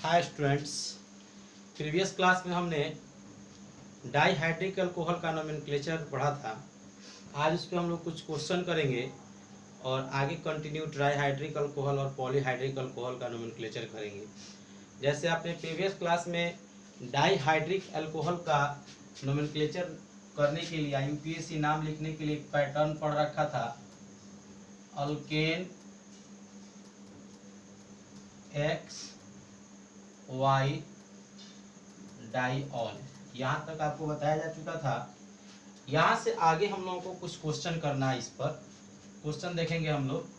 Hi students, previous class में हमने dihydric alcohol का नोमेनक्लेचर पढ़ा था। आज उस पर हम लोग कुछ क्वेश्चन करेंगे और आगे कंटिन्यू ट्राईहाइड्रिक अल्कोहल और पॉलीहाइड्रिक अल्कोहल का नोमेनक्लेचर करेंगे। जैसे आपने प्रीवियस क्लास में डाईहाइड्रिक अल्कोहल का नोमेनक्लेचर करने के लिए यूपीएससी नाम लिखने के लिए एक पैटर्न पढ़ रखा था, अल्केन एक्स वाई डाईऑल। यहाँ तक आपको बताया जा चुका था। यहाँ से आगे हम लोगों को कुछ क्वेश्चन करना है। इस पर क्वेश्चन देखेंगे हम लोग।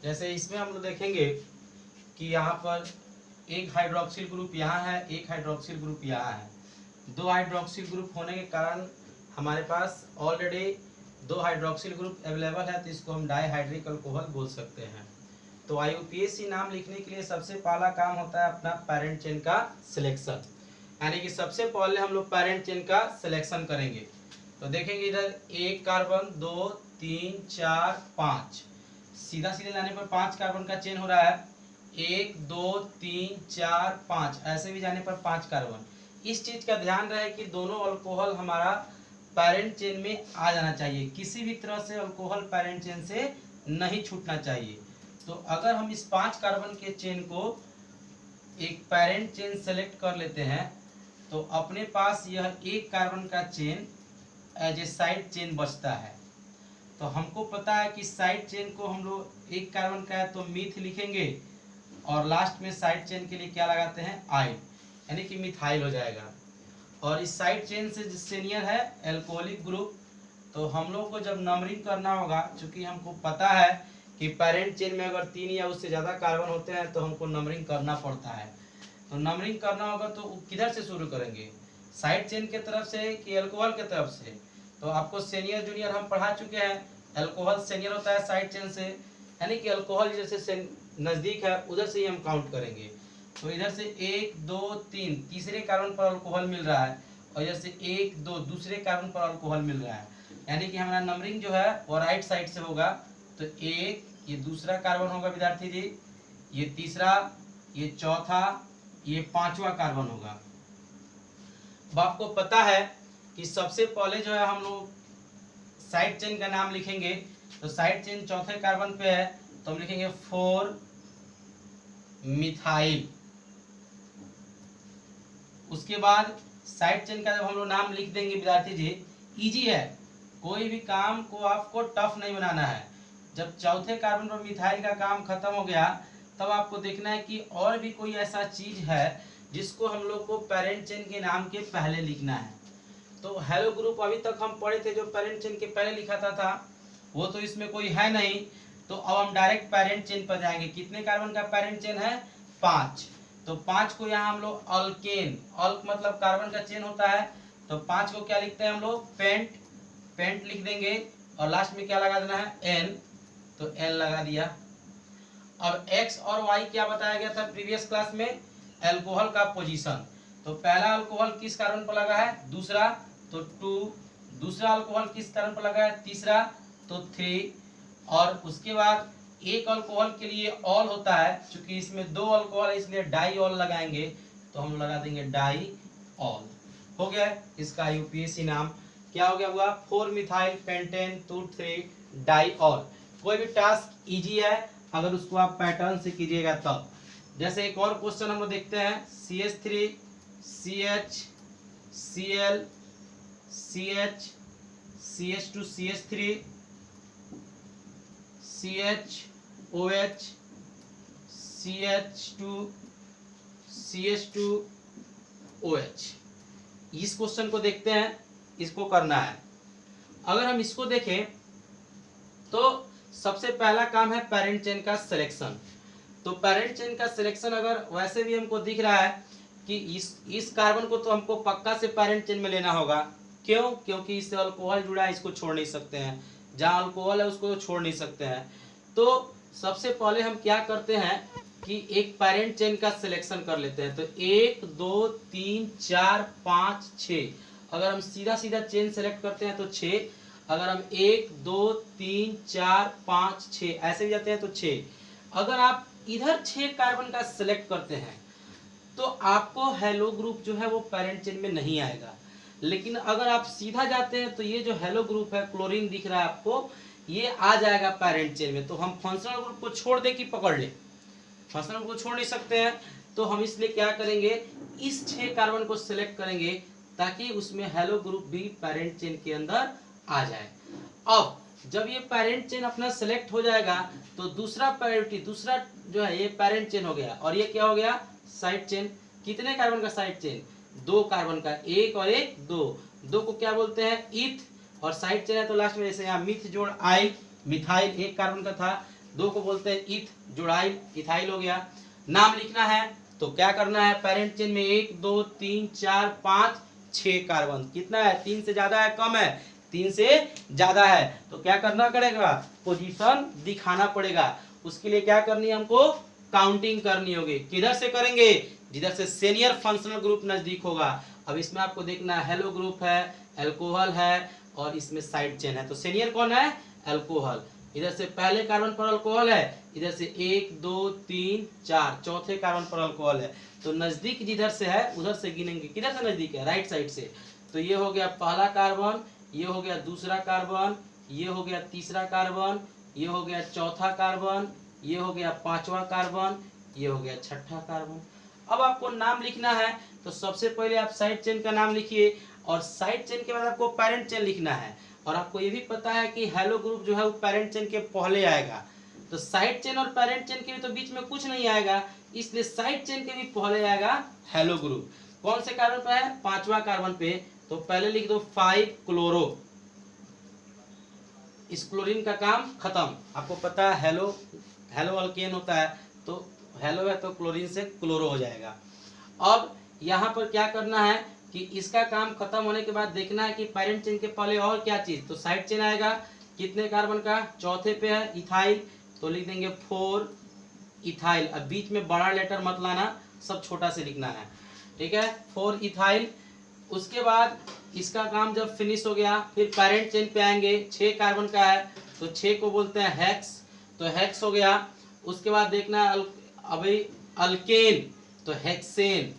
जैसे इसमें हम लोग देखेंगे कि यहाँ पर एक हाइड्रोक्सिल ग्रुप यहाँ है, एक हाइड्रोक्सिल ग्रुप यहाँ है। दो हाइड्रोक्सिल ग्रुप होने के कारण हमारे पास ऑलरेडी दो हाइड्रोक्सिल ग्रुप अवेलेबल है, तो इसको हम डाईहाइड्रिक अल्कोहल बोल सकते हैं। तो आईयूपीएससी नाम लिखने के लिए सबसे पहला काम होता है अपना पेरेंट चेन का सिलेक्शन, यानी कि सबसे पहले हम लोग पेरेंट चेन का सिलेक्शन करेंगे। तो देखेंगे इधर एक कार्बन, 2 3 4 5, सीधा सीधे जाने पर 5 कार्बन का चेन हो रहा है। 1 2 3 4 5, ऐसे भी जाने पर 5 कार्बन। इस चीज का ध्यान रहे कि दोनों अल्कोहल हमारा पेरेंट चेन में आ जाना चाहिए, किसी भी तरह से अल्कोहल पेरेंट चेन से नहीं छूटना चाहिए। तो अगर हम इस 5 कार्बन के चेन को एक पेरेंट चेन सेलेक्ट कर लेते हैं तो अपने पास यह एक कार्बन का chain as a side chain बचता है। तो हमको पता है कि साइड चेन को हम लोग एक कार्बन का है तो मीथ लिखेंगे और लास्ट में साइड चेन के लिए क्या लगाते हैं, आइल, यानी कि मिथाइल हो जाएगा। और इस साइड चेन से जिससे नियर है एल्कोहलिक ग्रुप, तो हम लोग को जब नंबरिंग करना होगा, चूंकि हमको पता है कि पेरेंट चेन में अगर 3 या उससे ज़्यादा कार्बन होते हैं तो हमको नंबरिंग करना पड़ता है। तो नंबरिंग करना होगा तो किधर से शुरू करेंगे, साइड चेन के तरफ से कि अल्कोहल के तरफ से। तो आपको सीनियर जूनियर हम पढ़ा चुके हैं, अल्कोहल सीनियर होता है साइड चेन से, यानी कि अल्कोहल जैसे नज़दीक है उधर से ही हम काउंट करेंगे। तो इधर से 1 2 3 तीसरे कार्बन पर अल्कोहल मिल रहा है, और इधर से 1 2 दूसरे कार्बन पर अल्कोहल मिल रहा है, यानी कि हमारा नंबरिंग जो है वो राइट साइड से होगा। तो 1 ये दूसरा कार्बन होगा विद्यार्थी जी, ये तीसरा, ये चौथा, ये 5वां कार्बन होगा। अब आपको पता है कि सबसे पहले जो है हम लोग साइड चेन का नाम लिखेंगे। तो साइड चेन चौथे कार्बन पे है तो हम लिखेंगे 4 मिथाइल। उसके बाद साइड चेन का जब हम लोग नाम लिख देंगे विद्यार्थी जी, इजी है, कोई भी काम को आपको टफ नहीं बनाना है। जब चौथे कार्बन पर मिथाइल का काम खत्म हो गया तब आपको देखना है कि और भी कोई ऐसा चीज है जिसको हम लोग को पेरेंट चेन के नाम के पहले लिखना है। तो हेलो ग्रुप अभी तक हम पढ़े थे, जो पेरेंट चेन के पहले लिखा था वो तो इसमें कोई है नहीं। तो अब हम डायरेक्ट पेरेंट चेन पर जाएंगे। कितने कार्बन का पेरेंट चेन है, 5। तो 5 को यहाँ हम लोग अल्केन, अल्क मतलब कार्बन का चेन होता है, तो 5 को क्या लिखते हैं हम लोग, पेंट, पेंट लिख देंगे और लास्ट में क्या लगा देना है, एन, तो एन लगा दिया। अब एक्स और वाई क्या बताया गया था प्रीवियस क्लास में, एल्कोहल का पोजीशन। तो पहला अल्कोहल किस कार्बन पर लगा है, दूसरा, तो 2, दूसरा अल्कोहल किस कार्बन पर लगा है, तीसरा, तो 3, और उसके बाद एक अल्कोहल के लिए ऑल होता है, क्योंकि इसमें 2 अल्कोहल है इसलिए डाई ऑल लगाएंगे, तो हम लगा देंगे डाई ऑल। हो गया इसका यूपीएससी नाम क्या हो गया, हुआ 4 मिथाइल पेंटेन 2 3 डाई ऑल। कोई भी टास्क इजी है अगर उसको आप पैटर्न से कीजिएगा तब। जैसे एक और क्वेश्चन हम लोग देखते हैं, CH3 CH Cl CH CH2 CH3 CHOH CH2 CH2OH। इस क्वेश्चन को देखते हैं, इसको करना है। अगर हम इसको देखें तो सबसे पहला काम है पेरेंट चेन का सिलेक्शन। तो पेरेंट चेन का सिलेक्शन अगर वैसे भी हमको दिख रहा है कि इस कार्बन को तो हमको पक्का से पेरेंट चेन में लेना होगा। क्यों, क्योंकि इससे अल्कोहल जुड़ा है, इसको छोड़ नहीं सकते हैं, जहाँ अल्कोहल है उसको छोड़ नहीं सकते हैं। तो सबसे पहले हम क्या करते हैं कि एक पेरेंट चेन का सिलेक्शन कर लेते हैं। तो 1 2 3 4 5 6, अगर हम सीधा सीधा चेन सेलेक्ट करते हैं तो 6, अगर हम 1 2 3 4 5 6 ऐसे भी जाते हैं तो 6। अगर आप इधर 6 कार्बन का सिलेक्ट करते हैं तो आपको हेलो ग्रुप जो है वो पेरेंट चेन में नहीं आएगा। लेकिन अगर आप सीधा जाते हैं तो ये जो हेलो ग्रुप है, क्लोरीन दिख रहा है आपको, ये आ जाएगा पेरेंट चेन में। तो हम फंक्शनल ग्रुप को छोड़ दे कि पकड़ ले, फंक्शनल ग्रुप को छोड़ नहीं सकते हैं। तो हम इसलिए क्या करेंगे, इस 6 कार्बन को सिलेक्ट करेंगे ताकि उसमें हेलो ग्रुप भी पेरेंट चेन के अंदर आ जाए। अब जब ये पेरेंट चेन अपना सिलेक्ट हो जाएगा तो दूसरा प्रायोरिटी, दूसरा जो है ये पेरेंट चेन हो गया, और ये क्या हो गया, साइड चेन। कितने कार्बन का साइड चेन, 2 कार्बन का, 1 और 1 2 को क्या बोलते हैं, इथ। और साइड चेन है तो लास्ट में जैसे यहाँ मिथ जोड़ आइल, मिथाइल 1 कार्बन का था, 2 को बोलते हैं इथ जोड़ाइल, इथाइल हो गया। नाम लिखना है तो क्या करना है, पेरेंट चेन में 1 2 3 4 5 6 कार्बन, कितना है, 3 से ज्यादा है कम है, 3 से ज्यादा है, तो क्या करना पड़ेगा, पोजीशन दिखाना पड़ेगा। उसके लिए क्या करनी है, हमको काउंटिंग करनी होगी। किधर से करेंगे, जिधर से सीनियर फंक्शनल ग्रुप नजदीक होगा। अब इसमें आपको देखना है हेलो ग्रुप है, अल्कोहल है, और इसमें साइड चेन है। तो सीनियर कौन है, अल्कोहल। इधर से पहले कार्बन पर अल्कोहल है, इधर से 1 2 3 4 चौथे कार्बन पर अल्कोहल है। तो नजदीक जिधर से है उधर से गिनेंगे, किधर से नजदीक है, राइट साइड से। तो ये हो गया पहला कार्बन, ये हो गया दूसरा कार्बन, ये हो गया तीसरा कार्बन, ये हो गया चौथा कार्बन, ये हो गया 5वां कार्बन, ये हो गया 6ठा कार्बन। अब आपको नाम लिखना है तो सबसे पहले आप साइड चेन का नाम लिखिए, और साइड चेन के बाद आपको पेरेंट चेन लिखना है। और आपको ये भी पता है कि हेलो ग्रुप जो है वो पेरेंट चेन के पहले आएगा। तो साइड चेन और पेरेंट चेन के भी तो बीच में कुछ नहीं आएगा, इसलिए साइड चेन के भी पहले आएगा हेलो ग्रुप। कौन से कार्बन पे है, 5वां कार्बन पे। तो पहले लिख दो 5 क्लोरो, इस क्लोरीन का काम खत्म। आपको पता है हेलो, हेलो अल्केन होता है, तो हेलो है तो क्लोरीन से क्लोरो हो जाएगा। अब यहाँ पर क्या करना है कि इसका काम खत्म होने के बाद देखना है कि पेरेंट चेन के पहले और क्या चीज, तो साइड चेन आएगा। कितने कार्बन का, चौथे पे है इथाइल, तो लिख देंगे 4 इथाइल। अब बीच में बड़ा लेटर मत लाना, सब छोटा से लिखना है, ठीक है, 4 इथाइल। उसके बाद इसका काम जब फिनिश हो गया फिर पेरेंट चेन पे आएंगे, 6 कार्बन का है तो 6 को बोलते हैं हेक्स, तो हेक्स हो गया। उसके बाद देखना अभी अल्केन, तो हेक्सेन।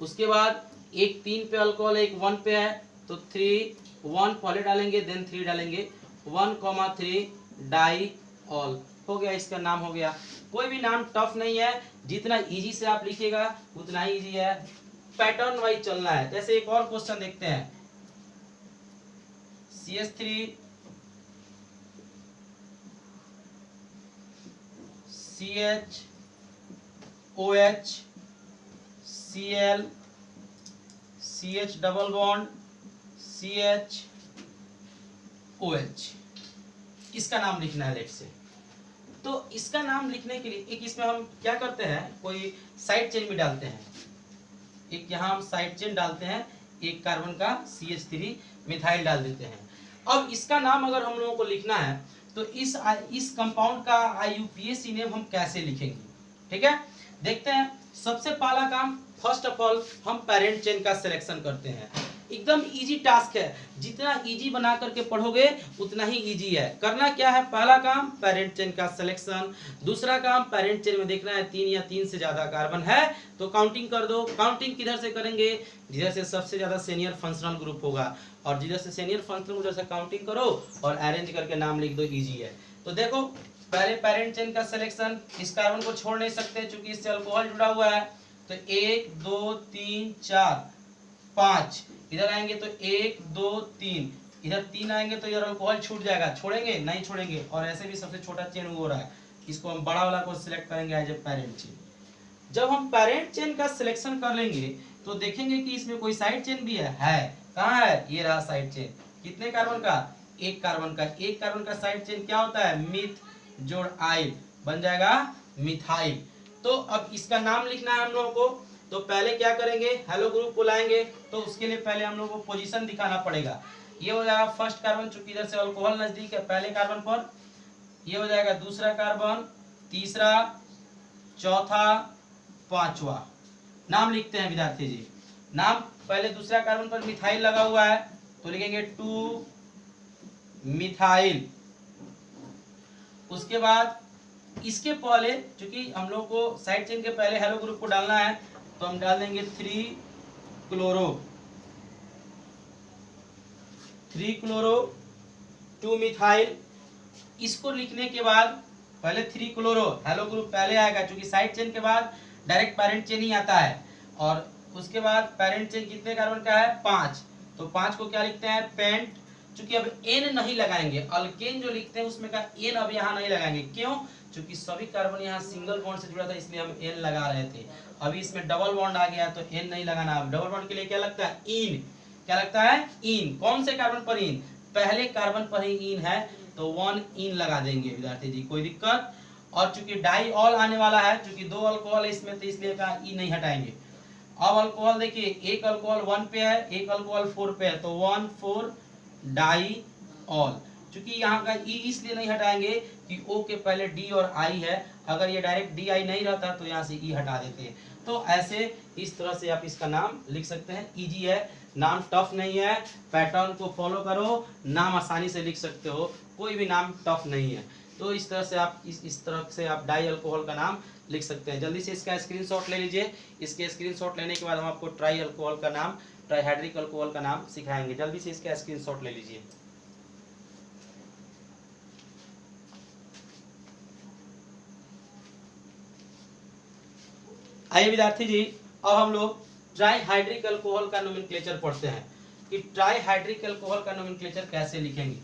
उसके बाद एक 3 पे अल्कोहल, एक 1 पे है, तो 3 1 पहले डालेंगे देन 3 डालेंगे, 1,3 डाईऑल हो गया, इसका नाम हो गया। कोई भी नाम टफ नहीं है, जितना इजी से आप लिखिएगा उतना ही इजी है, पैटर्न वाइज चलना है। जैसे एक और क्वेश्चन देखते हैं, CH3 CHOH Cl CH double bond CHOH, इसका नाम लिखना है लेट से। तो इसका नाम लिखने के लिए एक इसमें हम क्या करते हैं, कोई साइड चेन भी डालते हैं। एक यहाँ हम साइड चेन डालते हैं, एक कार्बन का CH3 मिथाइल डाल देते हैं। अब इसका नाम अगर हम लोगों को लिखना है तो इस कंपाउंड का IUPAC नेम हम कैसे लिखेंगे, ठीक है, देखते हैं। सबसे पहला काम, फर्स्ट ऑफ ऑल हम पेरेंट चेन का सिलेक्शन करते हैं। एकदम इजी टास्क है, जितना इजी बना करके पढ़ोगे उतना ही इजी है। करना क्या है, पहला काम पेरेंट चेन का सिलेक्शन, दूसरा काम पेरेंट चेन में देखना है 3 या 3 से ज्यादा कार्बन है तो काउंटिंग कर दो। काउंटिंग किधर से करेंगे, जिधर से सबसे ज्यादा सीनियर फंक्शनल ग्रुप होगा, और जिधर से सीनियर फंक्शनल उधर से काउंटिंग करो और अरेंज करके नाम लिख दो, इजी है। तो देखो पहले पेरेंट चेन का सिलेक्शन, इस कार्बन को छोड़ नहीं सकते क्योंकि इससे अल्कोहल जुड़ा हुआ है, तो 1 2 3 4 5 इधर आएंगे तो 1 2 3, इधर 3 आएंगे तो इधर अल्कोहल छूट जाएगा, छोड़ेंगे नहीं छोड़ेंगे। और ऐसे भी सबसे छोटा चेन हो रहा है, इसको हम बड़ा वाला को सिलेक्ट करेंगे एज ए पेरेंट चेन। जब हम पेरेंट चेन का सिलेक्शन कर लेंगे तो देखेंगे कि इसमें कोई साइड चेन भी है। कहाँ है, ये रहा साइड चेन। कितने कार्बन का, 1 कार्बन का। 1 कार्बन का साइड चेन क्या होता है, मिथ जोड़ आइल बन जाएगा मिथाइल। तो अब इसका नाम लिखना है हम लोगों को, तो पहले क्या करेंगे, हेलो ग्रुप को लाएंगे, तो उसके लिए पहले हम लोग को पोजीशन दिखाना पड़ेगा। ये हो जाएगा फर्स्ट कार्बन, चूंकि इधर से अल्कोहल नजदीक है पहले कार्बन पर, ये हो जाएगा दूसरा कार्बन, तीसरा, चौथा, पांचवा। नाम लिखते हैं विद्यार्थी जी। नाम पहले दूसरा कार्बन पर मिथाइल लगा हुआ है तो लिखेंगे 2 मिथाइल। उसके बाद इसके पहले चूंकि हम लोग को साइड चेन के पहले हेलो ग्रुप को डालना है तो हम डाल देंगे 3 क्लोरो, 2 मिथाइल। इसको लिखने के बाद पहले 3 क्लोरो, हेलो ग्रुप पहले आएगा क्योंकि साइड चेन के बाद डायरेक्ट पैरेंट चेन ही आता है। और उसके बाद पैरेंट चेन कितने कार्बन का है? 5। तो 5 को क्या लिखते हैं? पेंट। चूंकि अब एन नहीं लगाएंगे, अल्केन जो लिखते हैं उसमें का एन अब यहाँ नहीं लगाएंगे। क्यों? क्योंकि सभी कार्बन यहाँ सिंगल बॉन्ड से जुड़ा था इसलिए हम एन लगा रहे थे। अभी इसमें डबल बॉन्ड आ गया तो एन नहीं लगाना। अब डबल बॉन्ड के लिए क्या लगता है? इन। क्या लगता है? इन। कौन से कार्बन पर इन? पहले कार्बन पर ही इन है तो 1 इन लगा देंगे विद्यार्थी जी, कोई दिक्कत। और चूंकि डाई ऑल आने वाला है, चूंकि 2 अल्कोहल है इसमें तो इसलिए कहा ई नहीं हटाएंगे। अब अल्कोहल देखिए, एक अल्कोहल 1 पे है, एक अल्कोहल 4 पे है तो 1 4 डाई ऑल। चूंकि यहाँ का ई इसलिए नहीं हटाएंगे कि ओ के पहले डी और आई है, अगर ये डायरेक्ट डी आई नहीं रहता तो यहाँ से ई हटा देते हैं। तो ऐसे इस तरह से आप इसका नाम लिख सकते हैं। इजी है, नाम टफ नहीं है, पैटर्न को फॉलो करो, नाम आसानी से लिख सकते हो, कोई भी नाम टफ नहीं है। तो इस तरह से आप इस तरह से आप डाई अल्कोहल का नाम लिख सकते हैं। जल्दी से इसका स्क्रीनशॉट ले लीजिए। इसके स्क्रीनशॉट लेने के बाद हम आपको ट्राई अल्कोहल का नाम, ट्राईहाइड्रिक अल्कोहल का नाम सिखाएंगे। जल्दी से इसका स्क्रीनशॉट ले लीजिए। आइए विद्यार्थी जी, अब हम लोग ट्राईहाइड्रिक अल्कोहल का नोमेनक्लेचर पढ़ते हैं कि ट्राईहाइड्रिक अल्कोहल का नोमेनक्लेचर कैसे लिखेंगे।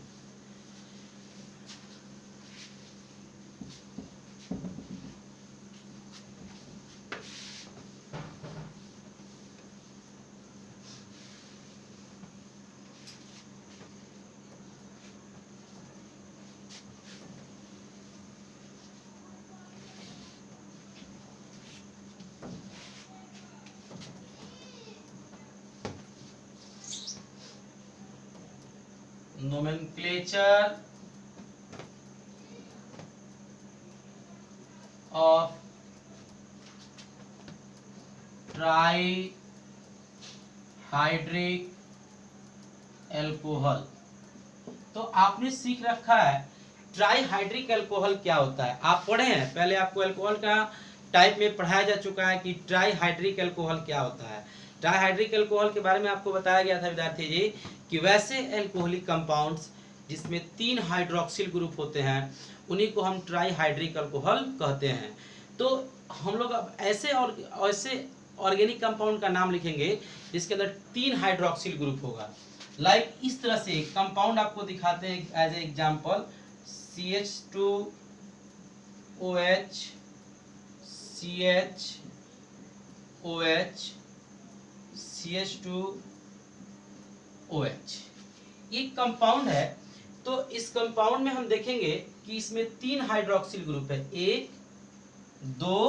nomenclature of trihydric alcohol. तो आपने सीख रखा है ट्राईहाइड्रिक एल्कोहल क्या होता है, आप पढ़े हैं। पहले आपको एल्कोहल का टाइप में पढ़ाया जा चुका है कि ट्राईहाइड्रिक एल्कोहल क्या होता है। ट्राईहाइड्रिक एल्कोहल के बारे में आपको बताया गया था विद्यार्थी जी कि वैसे एल्कोहलिक कंपाउंड्स जिसमें 3 हाइड्रोक्सिल ग्रुप होते हैं उन्हीं को हम ट्राईहाइड्रिक अल्कोहल कहते हैं। तो हम लोग अब ऐसे ऑर्गेनिक कंपाउंड का नाम लिखेंगे जिसके अंदर 3 हाइड्रोक्सिल ग्रुप होगा। लाइक इस तरह से कंपाउंड आपको दिखाते हैं as a example, CH2OH, CHOH, CH2OH। ये कंपाउंड है। तो इस कंपाउंड में हम देखेंगे कि इसमें 3 हाइड्रोक्सिल ग्रुप है, 1 2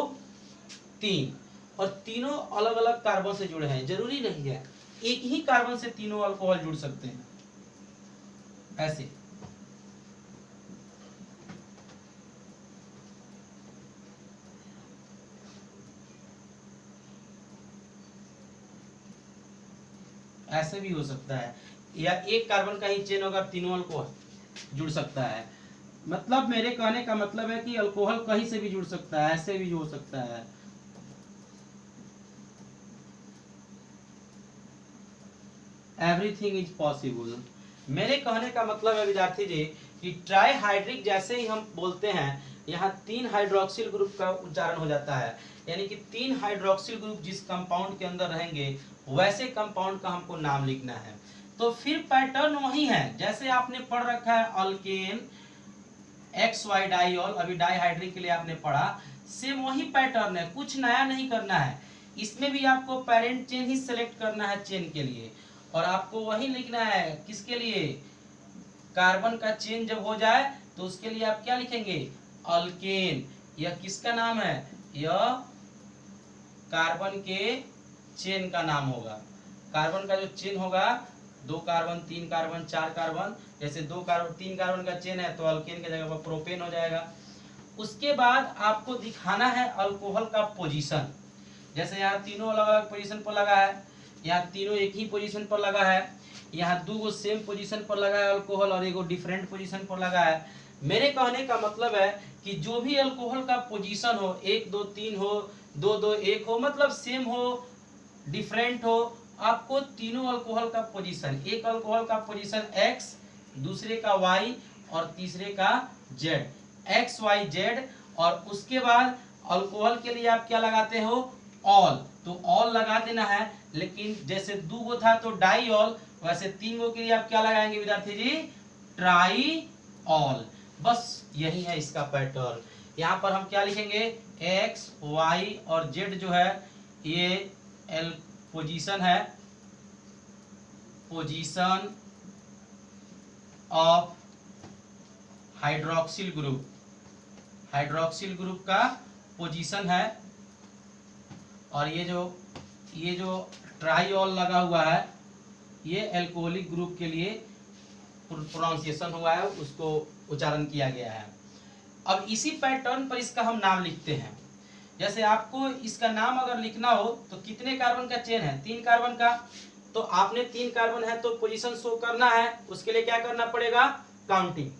3, और तीनों अलग अलग कार्बन से जुड़े हैं। जरूरी नहीं है एक ही कार्बन से तीनों अल्कोहल जुड़ सकते हैं, ऐसे। ऐसे भी हो सकता है, या एक कार्बन का ही चेन होगा तीनों अल्कोहल जुड़ सकता है। मतलब मेरे कहने का मतलब है कि अल्कोहल कहीं से भी जुड़ सकता है, ऐसे भी हो सकता है। Everything is possible. मेरे कहने का मतलब है विद्यार्थी जी कि ट्राईहाइड्रिक जैसे ही हम बोलते हैं यहाँ 3 हाइड्रोक्सिल ग्रुप का उच्चारण हो जाता है, यानी कि 3 हाइड्रोक्सिल ग्रुप जिस कंपाउंड के अंदर रहेंगे वैसे कंपाउंड का हमको नाम लिखना है। तो फिर पैटर्न वही है जैसे आपने पढ़ रखा है अल्केन XY डाइऑल, अभी डाईहाइड्रिक के लिए आपने पढ़ा, सेम वही पैटर्न है, कुछ नया नहीं करना है। इसमें भी आपको पेरेंट चेन ही सेलेक्ट करना है चेन के लिए, और आपको वही लिखना है किसके लिए, कार्बन का चेन जब हो जाए तो उसके लिए आप क्या लिखेंगे, अल्केन। यह किसका नाम है, यह कार्बन के चेन का नाम होगा। कार्बन का जो चेन होगा 2 कार्बन 3 कार्बन 4 कार्बन, जैसे 2 कार्बन 3 कार्बन का चेन है तो अल्केन की जगह पर प्रोपेन हो जाएगा। उसके बाद आपको दिखाना है अल्कोहल का पोजीशन। जैसे यहाँ तीनों अलग अलग पोजीशन पर लगा है, यहाँ तीनों एक ही पोजीशन पर लगा है, यहाँ दो सेम पोजीशन पर लगा है अल्कोहल और एगो डिफरेंट पोजीशन पर लगा है। मेरे कहने का मतलब है कि जो भी अल्कोहल का पोजीशन हो, 1 2 3 हो, 2 2 1 हो, मतलब सेम हो डिफरेंट हो, आपको तीनों अल्कोहल का पोजीशन, एक अल्कोहल का पोजीशन x, दूसरे का y और तीसरे का z, x y z, और उसके बाद अल्कोहल के लिए आप क्या लगाते हो, ऑल, तो ऑल लगा देना है। लेकिन जैसे 2 गो था तो डाई ऑल, वैसे 3 गो के लिए आप क्या लगाएंगे विद्यार्थी जी, ट्राई ऑल। बस यही है इसका पैटर्न। यहाँ पर हम क्या लिखेंगे, x y और z जो है ये एल पोजीशन है, position of hydroxyl group, hydroxyl group का पोजीशन है। और ये जो ट्राईऑल लगा हुआ है ये एल्कोहलिक ग्रुप के लिए प्रोनाउंसिएशन हुआ है, उसको उच्चारण किया गया है। अब इसी पैटर्न पर इसका हम नाम लिखते हैं। जैसे आपको इसका नाम अगर लिखना हो तो कितने कार्बन का चेन है, 3 कार्बन का, तो आपने 3 कार्बन है तो पोजीशन शो करना है। उसके लिए क्या करना पड़ेगा, काउंटिंग।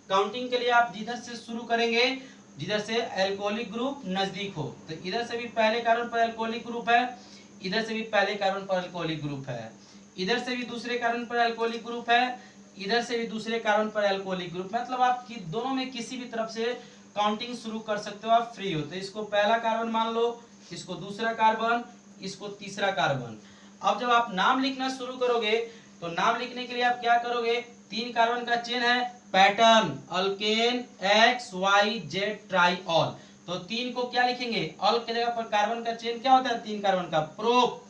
काउंटिंग के लिए आप जिधर से शुरू करेंगे, जिधर से एल्कोहलिक ग्रुप नजदीक हो, तो इधर से भी पहले कार्बन पर एल्कोहलिक ग्रुप है, इधर से भी पहले कार्बन पर एल्कोहलिक ग्रुप है, इधर से भी दूसरे कार्बन पर एल्कोहलिक ग्रुप है, इधर से भी दूसरे कार्बन पर एल्कोहलिक ग्रुप, मतलब आप दोनों में किसी भी तरफ से काउंटिंग शुरू कर सकते हो, आप फ्री हो। तो इसको पहला कार्बन मान लो, इसको दूसरा कार्बन, इसको तीसरा कार्बन। अब जब आप नाम लिखना शुरू करोगे तो नाम लिखने के लिए आप क्या करोगे, 3 कार्बन का चेन है, pattern alkane x y z ट्राईऑल, तो 3 को क्या लिखेंगे, ऑल के जगह पर कार्बन का चेन क्या होता है 3 कार्बन का, प्रोप,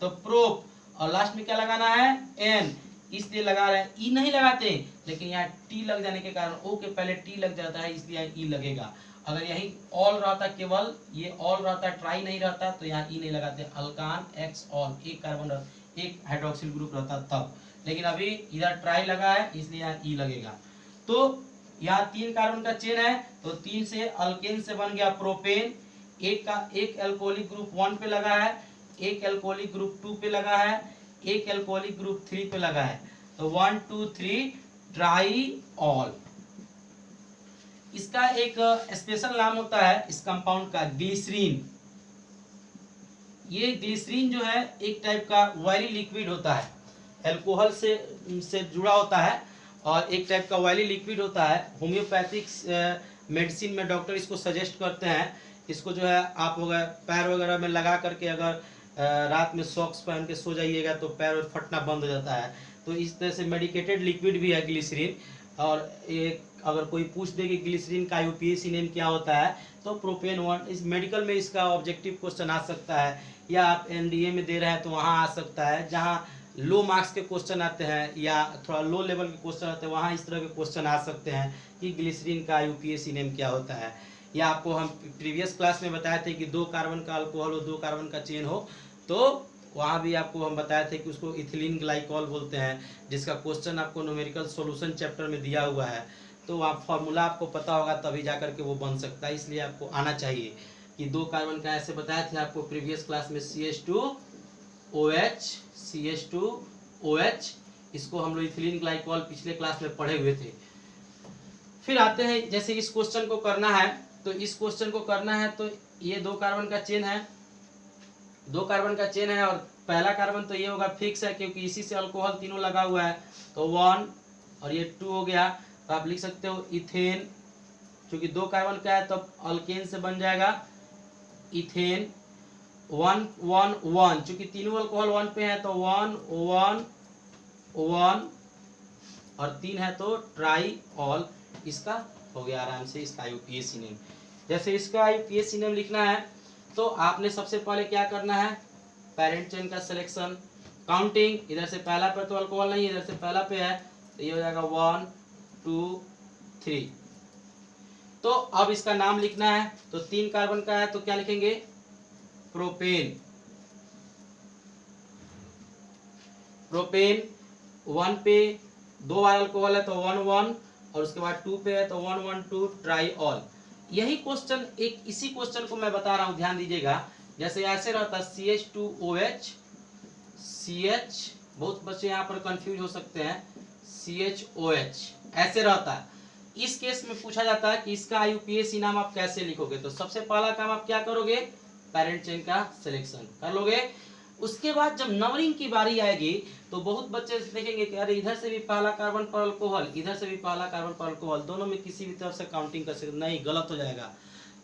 तो प्रोप, और लास्ट में क्या लगाना है, n, इसलिए लगा रहे हैं, ई नहीं लगाते, लेकिन यहाँ टी लग जाने के कारण, ओ के पहले टी लग जाता है इसलिए यहाँ ई लगेगा। अगर यही ऑल रहता, केवल ये ऑल रहता, ट्राई नहीं रहता, तो यहाँ ई नहीं लगाते, अल्कान एक्स ऑल, एक कार्बन रहता, एक हाइड्रोक्सिल ग्रुप रहता तब, लेकिन अभी इधर ट्राई लगा है इसलिए यहाँ ई लगेगा। तो यहाँ 3 कार्बन का चेन है, तो 3 से अल्केन से बन गया प्रोपेन, एक एल्कोहलिक ग्रुप 1 पे लगा है, एक एल्कोहलिक ग्रुप 2 पे लगा है, एक एल्कोहलिक ग्रुप 3 पे लगा है, तो 1 2 3 ट्राईऑल। इसका एक स्पेशल नाम होता है इस कंपाउंड का, ग्लिसरीन। ये ग्लिसरीन जो है एक टाइप का ऑयली लिक्विड होता है, अल्कोहल से जुड़ा होता है और एक टाइप का ऑयली लिक्विड होता है। होम्योपैथिक मेडिसिन में डॉक्टर इसको सजेस्ट करते हैं, इसको जो है आप पैर वगैरह में लगा करके अगर रात में सॉक्स पहन के सो जाइएगा तो पैर फटना बंद हो जाता है। तो इस तरह से मेडिकेटेड लिक्विड भी है ग्लिसरीन। और एक अगर कोई पूछ दे कि ग्लिसरीन का यूपीएससी नेम क्या होता है, तो प्रोपेन 1, इस मेडिकल में इसका ऑब्जेक्टिव क्वेश्चन आ सकता है, या आप एनडीए में दे रहे हैं तो वहाँ आ सकता है, जहाँ लो मार्क्स के क्वेश्चन आते हैं या थोड़ा लो लेवल के क्वेश्चन आते हैं वहाँ इस तरह के क्वेश्चन आ सकते हैं कि ग्लिसरीन का यूपीएससी नेम क्या होता है। या आपको हम प्रीवियस क्लास में बताए थे कि 2 कार्बन का अल्कोहल हो, 2 कार्बन का चेन हो, तो वहाँ भी आपको हम बताए थे कि उसको इथिलीन ग्लाइकॉल बोलते हैं, जिसका क्वेश्चन आपको न्यूमेरिकल सॉल्यूशन चैप्टर में दिया हुआ है। तो आप फॉर्मूला आपको पता होगा तभी जा करके वो बन सकता है, इसलिए आपको आना चाहिए कि 2 कार्बन का ऐसे बताए थे आपको प्रीवियस क्लास में, CH2OH, CH2OH, इसको हम लोग इथिलीन ग्लाइकॉल पिछले क्लास में पढ़े हुए थे। फिर आते हैं, जैसे इस क्वेश्चन को करना है, तो इस क्वेश्चन को करना है तो ये 2 कार्बन का चेन है, 2 कार्बन का चेन है, और पहला कार्बन तो ये होगा फिक्स है क्योंकि इसी से अल्कोहल तीनों लगा हुआ है, तो 1 और ये 2 हो गया। तो आप लिख सकते हो इथेन, क्योंकि 2 कार्बन का है तो अल्केन से बन जाएगा इथेन। 1 1 1, चूंकि तीनों अल्कोहल 1 पे है तो 1 1 1 और 3 है तो ट्राईऑल, इसका हो गया आराम से इसका यूपीएससी नेम। जैसे इसका यूपीएससी नेम लिखना है तो आपने सबसे पहले क्या करना है, पेरेंट चेन का सिलेक्शन, काउंटिंग, इधर से पहला पे तो अल्कोहल नहीं, इधर से पहला पे है तो ये हो जाएगा 1 2 3। तो अब इसका नाम लिखना है, तो 3 कार्बन का है तो क्या लिखेंगे, प्रोपेन। प्रोपेन 1 पे 2 बार अल्कोहल है तो 1 1, और उसके बाद 2 पे है तो 1 1 2 ट्राईऑल। यही क्वेश्चन, एक इसी क्वेश्चन को मैं बता रहा हूँ, ध्यान दीजिएगा। जैसे ऐसे रहता CH2OH, CH, बहुत बच्चे यहाँ पर कंफ्यूज हो सकते हैं, CHOH ऐसे रहता है। इस केस में पूछा जाता है कि इसका IUPAC नाम आप कैसे लिखोगे। तो सबसे पहला काम आप क्या करोगे, पेरेंट चेन का सिलेक्शन कर लोगे। उसके बाद जब नंबरिंग की बारी आएगी तो बहुत बच्चे देखेंगे कि अरे इधर से भी पहला कार्बन पर अल्कोहल, इधर से भी पहला कार्बन पर अल्कोहल, दोनों में किसी भी तरफ से काउंटिंग कर सकते, नहीं, गलत हो जाएगा।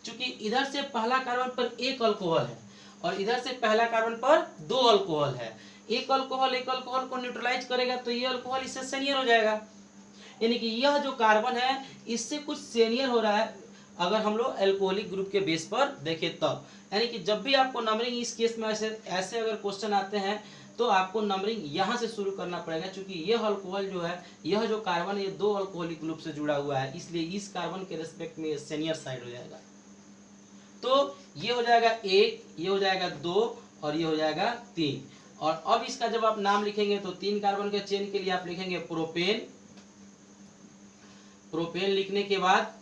क्योंकि इधर से पहला कार्बन पर एक अल्कोहल है और इधर से पहला कार्बन पर दो अल्कोहल है। एक अल्कोहल को न्यूट्रलाइज करेगा तो ये अल्कोहल इससे सीनियर हो जाएगा, यानी कि यह जो कार्बन है इससे कुछ सीनियर हो रहा है अगर हम लोग अल्कोहलिक ग्रुप के बेस पर देखें तब। यानी कि जब भी आपको नंबरिंग इस केस में ऐसे अगर क्वेश्चन आते हैं तो आपको नंबरिंग यहाँ से शुरू करना पड़ेगा, क्योंकि यह अल्कोहल जो है, यह जो कार्बन है, ये दो अल्कोहलिक ग्रुप से जुड़ा हुआ है, इसलिए इस कार्बन के रेस्पेक्ट में सीनियर साइड हो जाएगा। तो ये हो जाएगा 1, ये हो जाएगा 2 और ये हो जाएगा 3। और अब इसका जब आप नाम लिखेंगे तो 3 कार्बन के चेन के लिए आप लिखेंगे प्रोपेन। प्रोपेन लिखने के बाद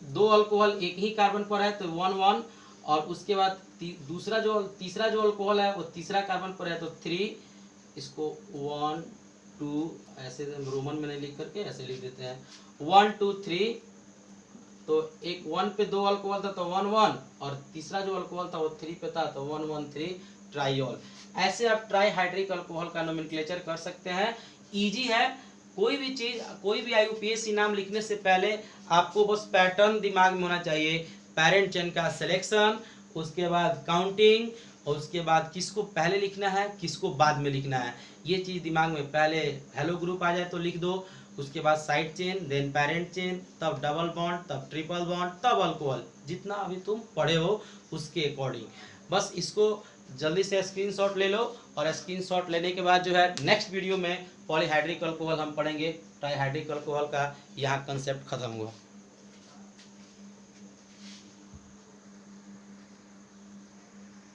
दो अल्कोहल एक ही कार्बन पर है तो 1 और उसके बाद तीसरा जो अल्कोहल है वो तीसरा कार्बन पर है तो 3, इसको 1 2 ऐसे रोमन में नहीं लिख करके ऐसे लिख देते हैं 1 2 3। तो एक 1 पे दो अल्कोहल था तो 1 और तीसरा जो अल्कोहल था वो 3 पे था तो 1 ट्राइऑल। ऐसे आप ट्राई हाइड्रिक अल्कोहल का नोमेनक्लेचर कर सकते हैं। इजी है, कोई भी चीज, कोई भी IUPAC नाम लिखने से पहले आपको बस पैटर्न दिमाग में होना चाहिए। पेरेंट चेन का सिलेक्शन, उसके बाद काउंटिंग और उसके बाद किसको पहले लिखना है किसको बाद में लिखना है, ये चीज दिमाग में। पहले हेलो ग्रुप आ जाए तो लिख दो, उसके बाद side chain, then parent chain, तब डबल बॉन्ड, तब ट्रिपल बॉन्ड, तब अल्कोहल, जितना अभी तुम पढ़े हो उसके अकॉर्डिंग। बस इसको जल्दी से स्क्रीनशॉट ले लो और स्क्रीनशॉट लेने के बाद जो है नेक्स्ट वीडियो में पॉलीहाइड्रिक अल्कोहल हम पढ़ेंगे। ट्राईहाइड्रिक अल्कोहल का यहाँ कंसेप्ट खत्म हुआ।